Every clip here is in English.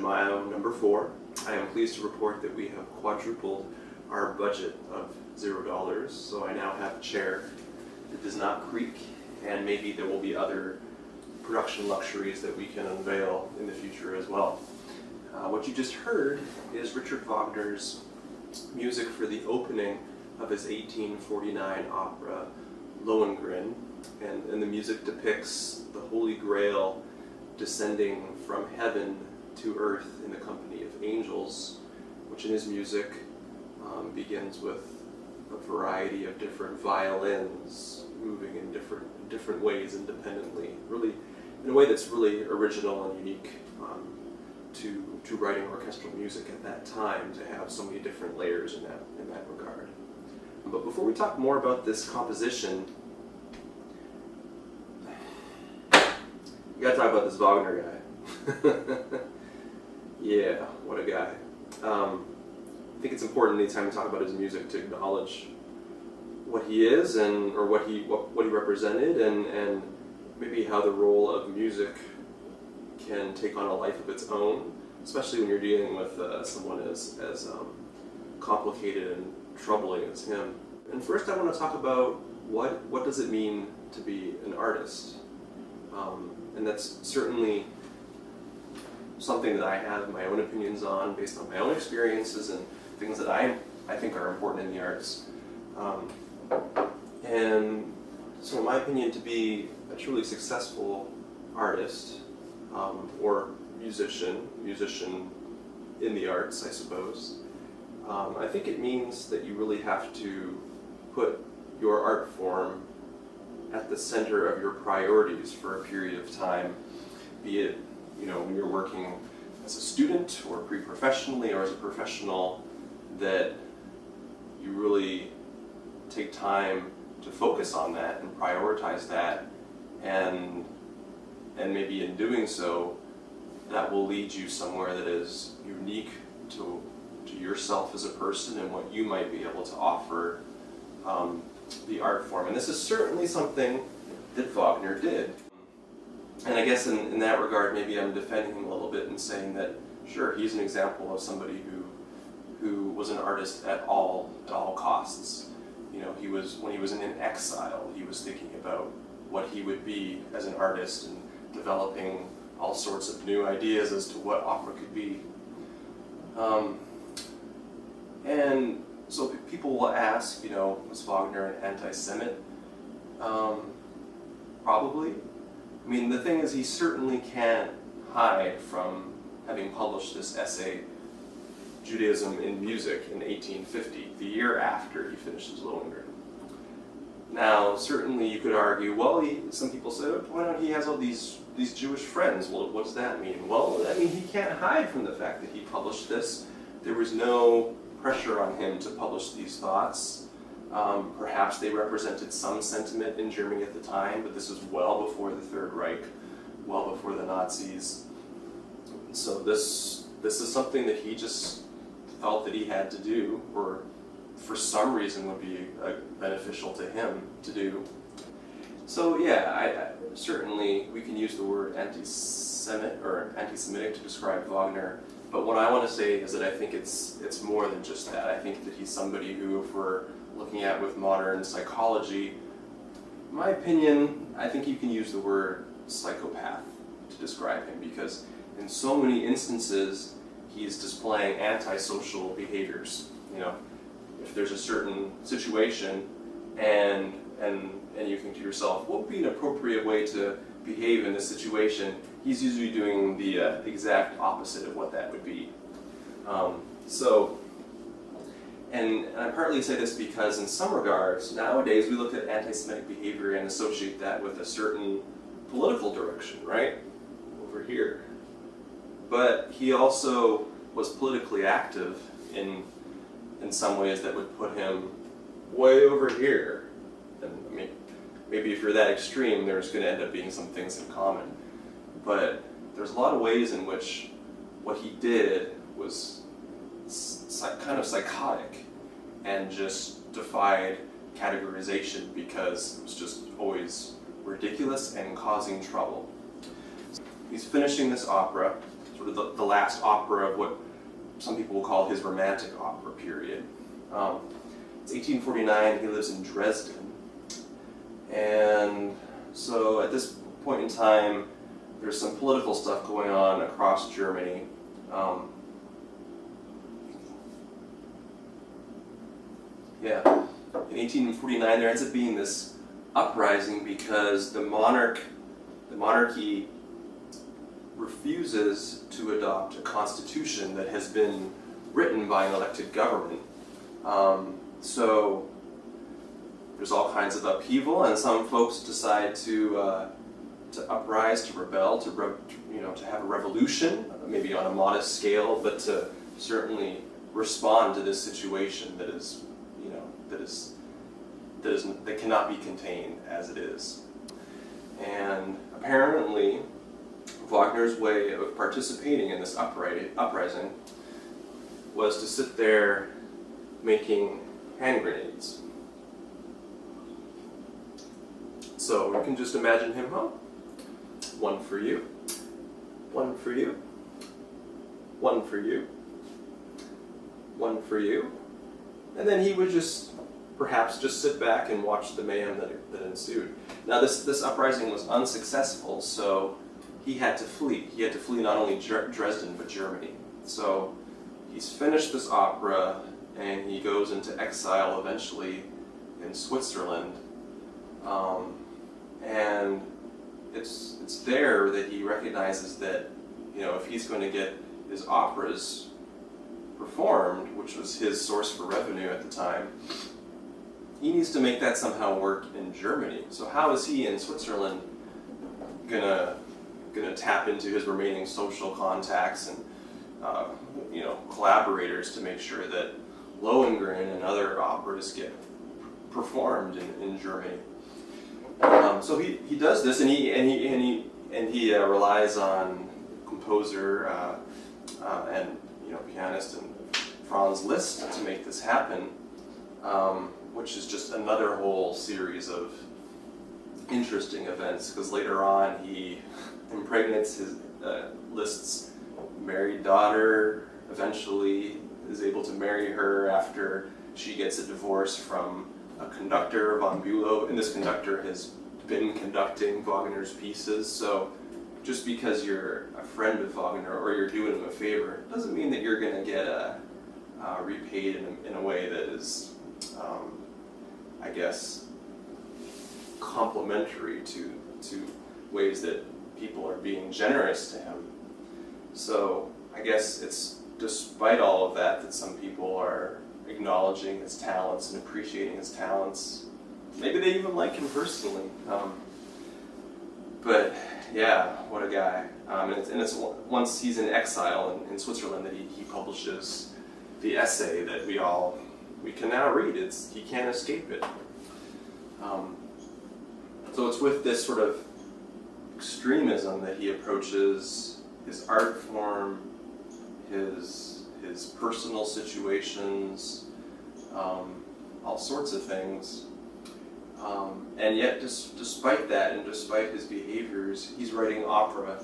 Mayo #4. I am pleased to report that we have quadrupled our budget of $0, so I now have a chair that does not creak, and maybe there will be other production luxuries that we can unveil in the future as well. What you just heard is Richard Wagner's music for the opening of his 1849 opera Lohengrin, and the music depicts the Holy Grail descending from heaven to earth in the company of angels, which in his music begins with a variety of different violins moving in different ways independently, really in a way that's really original and unique to writing orchestral music at that time, to have so many different layers in that regard. But before we talk more about this composition, we gotta talk about this Wagner guy. Yeah, what a guy. I think it's important anytime we talk about his music to acknowledge what he is or what he represented, and maybe how the role of music can take on a life of its own, especially when you're dealing with someone as complicated and troubling as him. And first I want to talk about what does it mean to be an artist. And that's certainly something that I have my own opinions on based on my own experiences and things that I think are important in the arts. And so in my opinion, to be a truly successful artist, or musician in the arts, I suppose, I think it means that you really have to put your art form at the center of your priorities for a period of time, be it, when you're working as a student or pre-professionally or as a professional, that you really take time to focus on that and prioritize that, and maybe in doing so, that will lead you somewhere that is unique to yourself as a person and what you might be able to offer the art form. And this is certainly something that Wagner did. And I guess in that regard, maybe I'm defending him a little bit and saying that, sure, he's an example of somebody who was an artist at all costs. When he was in exile, he was thinking about what he would be as an artist and developing all sorts of new ideas as to what opera could be. And so people will ask, was Wagner an anti-Semite? Probably. I mean, the thing is, he certainly can't hide from having published this essay, Judaism in Music, in 1850, the year after he finishes Lohengrin. Now, certainly you could argue, well, some people say, why not he has all these Jewish friends? Well, what does that mean? Well, he can't hide from the fact that he published this. There was no pressure on him to publish these thoughts. Perhaps they represented some sentiment in Germany at the time, but this was well before the Third Reich, well before the Nazis. So this is something that he just felt that he had to do, or for some reason would be beneficial to him to do. So yeah, certainly we can use the word anti-Semite or anti-Semitic to describe Wagner, but what I want to say is that I think it's more than just that. I think that he's somebody who, if we're looking at with modern psychology, in my opinion, I think you can use the word psychopath to describe him, because in so many instances he's displaying antisocial behaviors. If there's a certain situation and you think to yourself, what would be an appropriate way to behave in this situation, he's usually doing the exact opposite of what that would be. And I partly say this because in some regards, nowadays we look at anti-Semitic behavior and associate that with a certain political direction, right? Over here. But he also was politically active in some ways that would put him way over here. And maybe if you're that extreme, there's going to end up being some things in common. But there's a lot of ways in which what he did was kind of psychotic and just defied categorization because it was just always ridiculous and causing trouble. He's finishing this opera, sort of the last opera of what some people will call his Romantic opera period. It's 1849, he lives in Dresden, and so at this point in time, there's some political stuff going on across Germany. In 1849, there ends up being this uprising because the monarchy refuses to adopt a constitution that has been written by an elected government. So there's all kinds of upheaval, and some folks decide to uprise, to rebel, to have a revolution, maybe on a modest scale, but to certainly respond to this situation that cannot be contained as it is. And apparently, Wagner's way of participating in this uprising was to sit there making hand grenades. So you can just imagine him, one for you, one for you, one for you, one for you, and then he would perhaps just sit back and watch the mayhem that ensued. Now this uprising was unsuccessful, so he had to flee. He had to flee not only Dresden, but Germany. So he's finished this opera, and he goes into exile eventually in Switzerland. And it's there that he recognizes that, if he's going to get his operas performed, which was his source for revenue at the time, he needs to make that somehow work in Germany. So how is he in Switzerland gonna tap into his remaining social contacts and collaborators to make sure that Lohengrin and other operas get performed in Germany? So he does this, and he relies on composer and pianist and Franz Liszt to make this happen, which is just another whole series of interesting events, because later on he impregnates his Liszt's married daughter, eventually is able to marry her after she gets a divorce from a conductor, von Bülow, and this conductor has been conducting Wagner's pieces. So just because you're a friend of Wagner or you're doing him a favor doesn't mean that you're going to get repaid in a way that is, I guess, complementary to ways that people are being generous to him. So I guess it's despite all of that some people are acknowledging his talents and appreciating his talents. Maybe they even like him personally. But yeah, what a guy. And it's once he's in exile in Switzerland that he publishes the essay that we can now read. He can't escape it. So it's with this sort of extremism that he approaches his art form, his personal situations, all sorts of things. And yet, despite that, and despite his behaviors, he's writing opera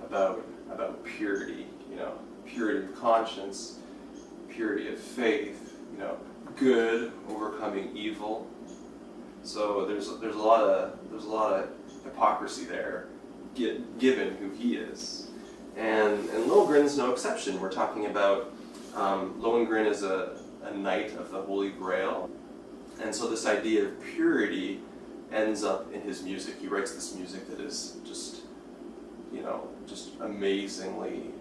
about purity, purity of conscience, purity of faith, good overcoming evil. So there's a lot of hypocrisy there, given who he is, and Lohengrin's no exception. We're talking about Lohengrin is a knight of the Holy Grail. And so this idea of purity ends up in his music. He writes this music that is just amazingly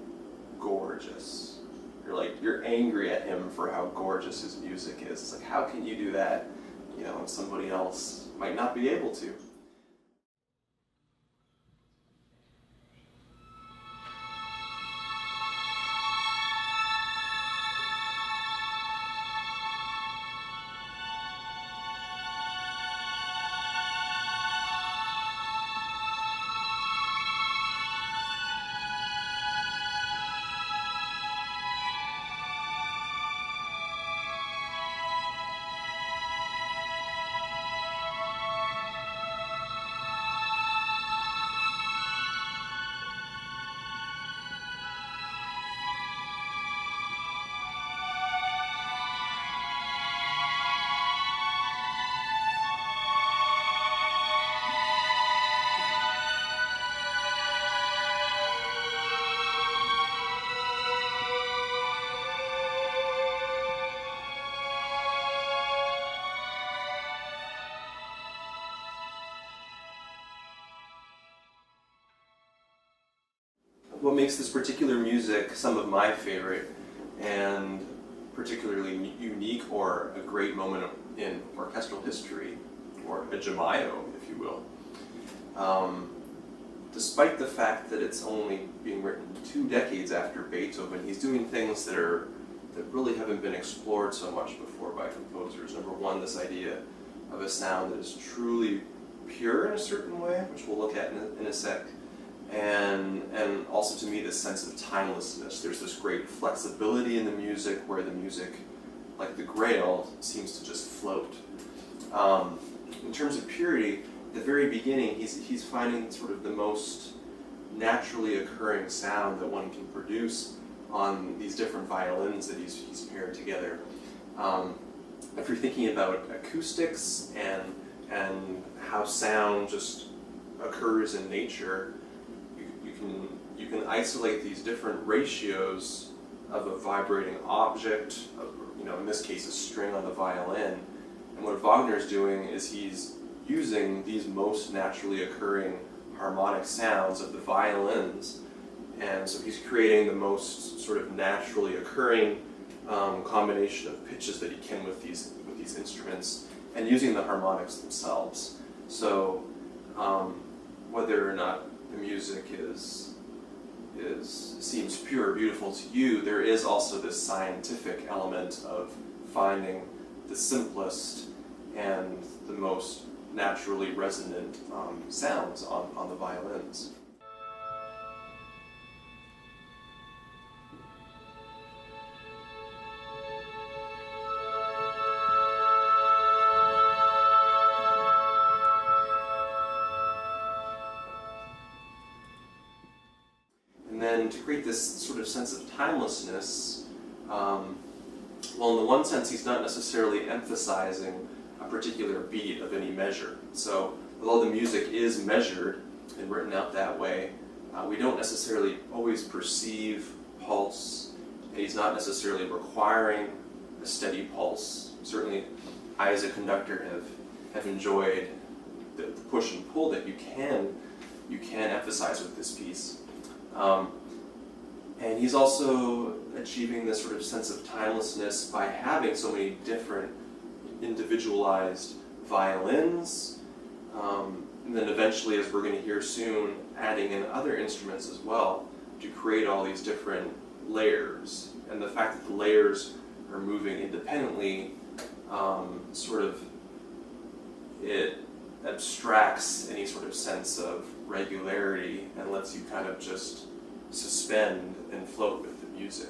gorgeous. You're angry at him for how gorgeous his music is. It's like, how can you do that, and somebody else might not be able to? makes this particular music some of my favorite and particularly unique or a great moment in orchestral history, or a Jamayo, if you will, despite the fact that it's only being written 2 decades after Beethoven, he's doing things that really haven't been explored so much before by composers. Number one, this idea of a sound that is truly pure in a certain way, which we'll look at in a sec, and also to me this sense of timelessness. There's this great flexibility in the music where the music, like the Grail, seems to just float. In terms of purity, at the very beginning he's finding sort of the most naturally occurring sound that one can produce on these different violins that he's paired together. If you're thinking about acoustics and how sound just occurs in nature, you can isolate these different ratios of a vibrating object, in this case a string on the violin. And what Wagner is doing is he's using these most naturally occurring harmonic sounds of the violins, and so he's creating the most sort of naturally occurring combination of pitches that he can with these instruments, and using the harmonics themselves. So whether or not the music seems pure or beautiful to you, there is also this scientific element of finding the simplest and the most naturally resonant sounds on the violins. And then to create this sort of sense of timelessness, well, in the one sense, he's not necessarily emphasizing a particular beat of any measure. So, although the music is measured and written out that way, we don't necessarily always perceive pulse, and he's not necessarily requiring a steady pulse. Certainly, I as a conductor have enjoyed the push and pull that you can emphasize with this piece. And he's also achieving this sort of sense of timelessness by having so many different individualized violins, and then eventually, as we're going to hear soon, adding in other instruments as well to create all these different layers. And the fact that the layers are moving independently it abstracts any sort of sense of regularity and lets you kind of just suspend and float with the music.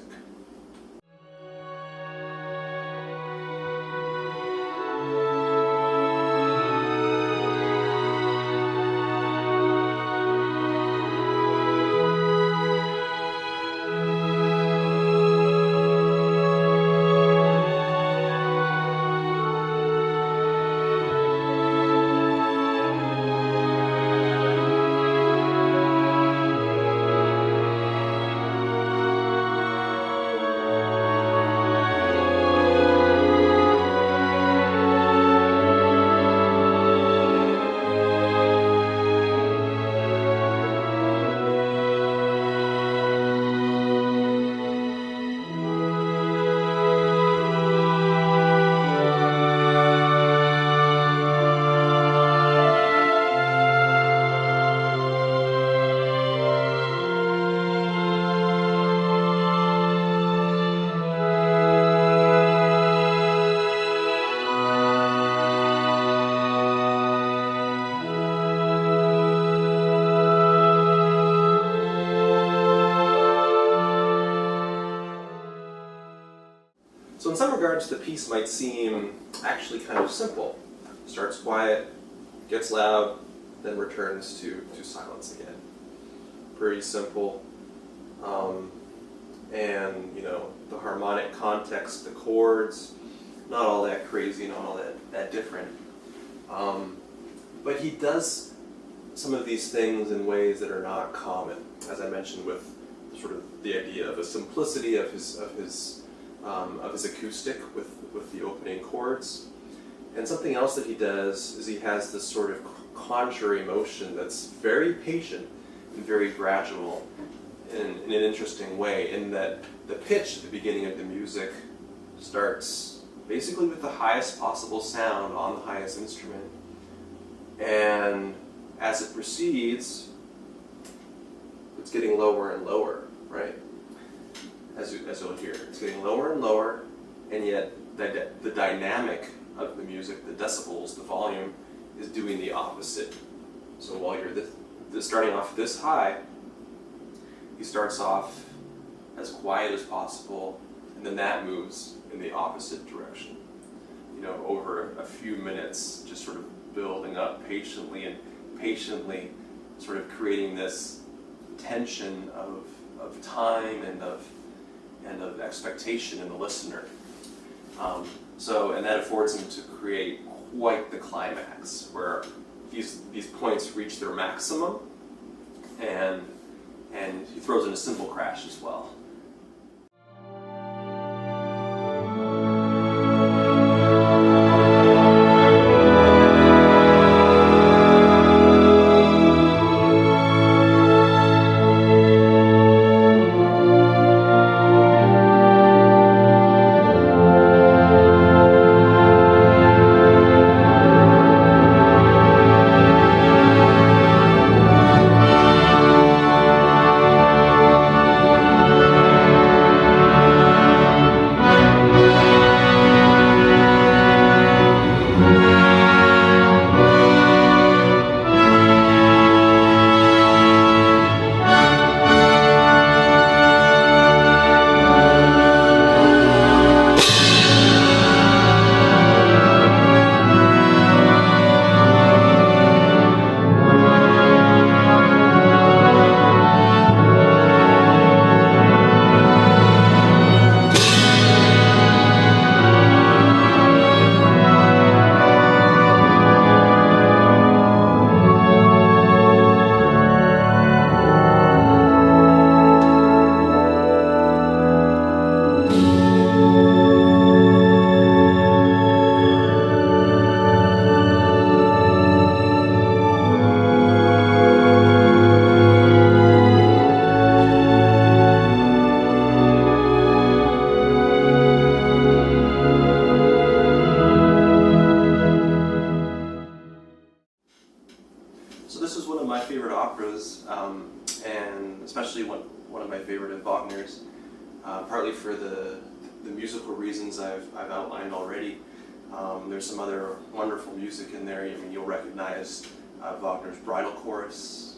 So in some regards, the piece might seem actually kind of simple. Starts quiet, gets loud, then returns to silence again. Pretty simple. And, the harmonic context, the chords, not all that crazy, not all that different. But he does some of these things in ways that are not common, as I mentioned, with sort of the idea of a simplicity of his acoustic with the opening chords. And something else that he does is he has this sort of contrary motion that's very patient and very gradual. in an interesting way, in that the pitch at the beginning of the music starts basically with the highest possible sound on the highest instrument, and as it proceeds, it's getting lower and lower, right? As you'll hear, it's getting lower and lower, and yet the dynamic of the music, the decibels, the volume, is doing the opposite. So while you're starting off this high, he starts off as quiet as possible, and then that moves in the opposite direction. You know, over a few minutes, just sort of building up patiently and patiently, sort of creating this tension of time and of expectation in the listener. And that affords him to create quite the climax, where these points reach their maximum, and he throws in a cymbal crash as well. And especially one of my favorite of Wagner's, partly for the musical reasons I've outlined already. There's some other wonderful music in there. I mean, you'll recognize Wagner's bridal chorus.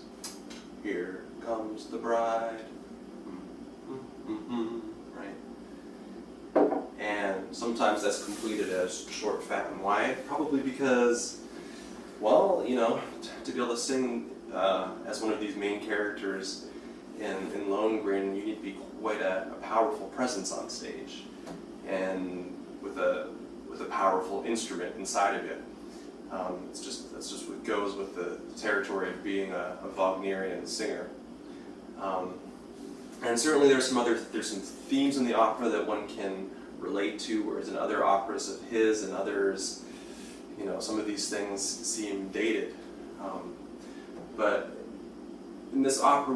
Here comes the bride, right? And sometimes that's completed as short, fat, and wide, probably because, well, you know, to be able to sing as one of these main characters in Lohengrin, you need to be quite a powerful presence on stage, and with a powerful instrument inside of it. That's just what goes with the territory of being a Wagnerian singer. And certainly there's some themes in the opera that one can relate to, whereas in other operas of his and others, you know, some of these things seem dated. But in this opera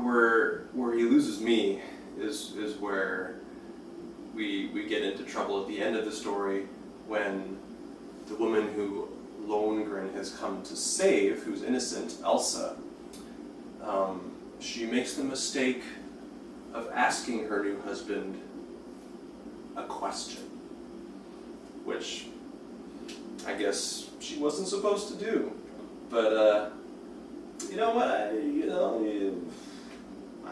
where he loses me is where we get into trouble at the end of the story, when the woman who Lohengrin has come to save, who's innocent, Elsa, she makes the mistake of asking her new husband a question, which I guess she wasn't supposed to do. But you know what? I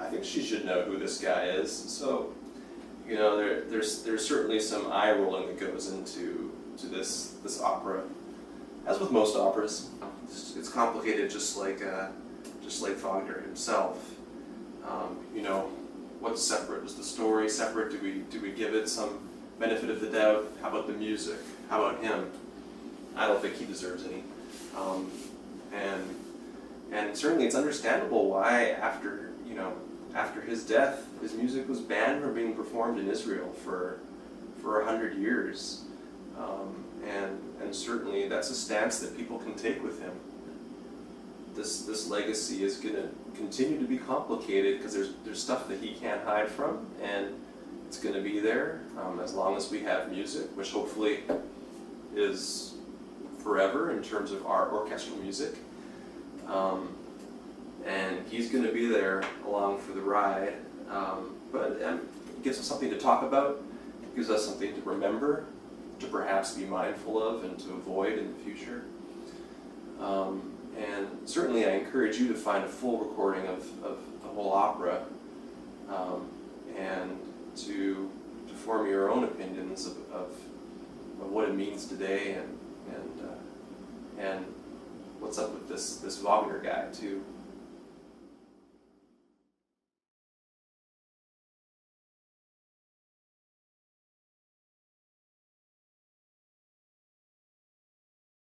think she should know who this guy is. So, you know, there's certainly some eye rolling that goes into this opera, as with most operas. It's complicated, just like Wagner himself. You know, what's separate? Was the story separate? Do we give it some benefit of the doubt? How about the music? How about him? I don't think he deserves any. And certainly it's understandable why after his death, his music was banned from being performed in Israel for 100 years. And certainly that's a stance that people can take with him. this legacy is going to continue to be complicated because there's stuff that he can't hide from, and it's going to be there as long as we have music, which hopefully is forever in terms of our orchestral music. And he's going to be there along for the ride, but it gives us something to talk about, it gives us something to remember, to perhaps be mindful of and to avoid in the future. And certainly I encourage you to find a full recording of the whole opera, and to form your own opinions of what it means today, and what's up with this Wagner guy too.